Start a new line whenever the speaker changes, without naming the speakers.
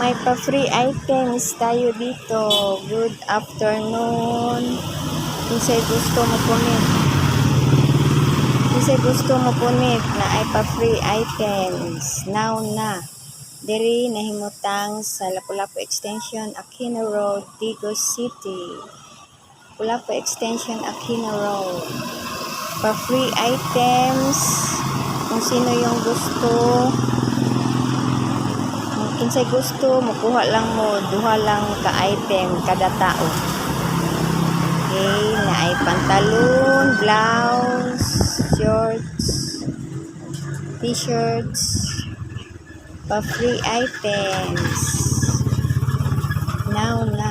May pa-free items tayo dito. Good afternoon. Kinsay gusto mo punit. Kinsay gusto mo punit na ay pa-free items. Now na. Diri nahimutang sa Lapu-Lapu Extension, Aquino Road, Digos City. Lapu-Lapu Extension, Aquino Road. Pa-free items. Kung sino yung gusto, kinsay gusto, makuha lang mo, duha lang ka item kada tao. Okay, na ay pantalon, blouse, shorts, t-shirts, pa free items. Now na.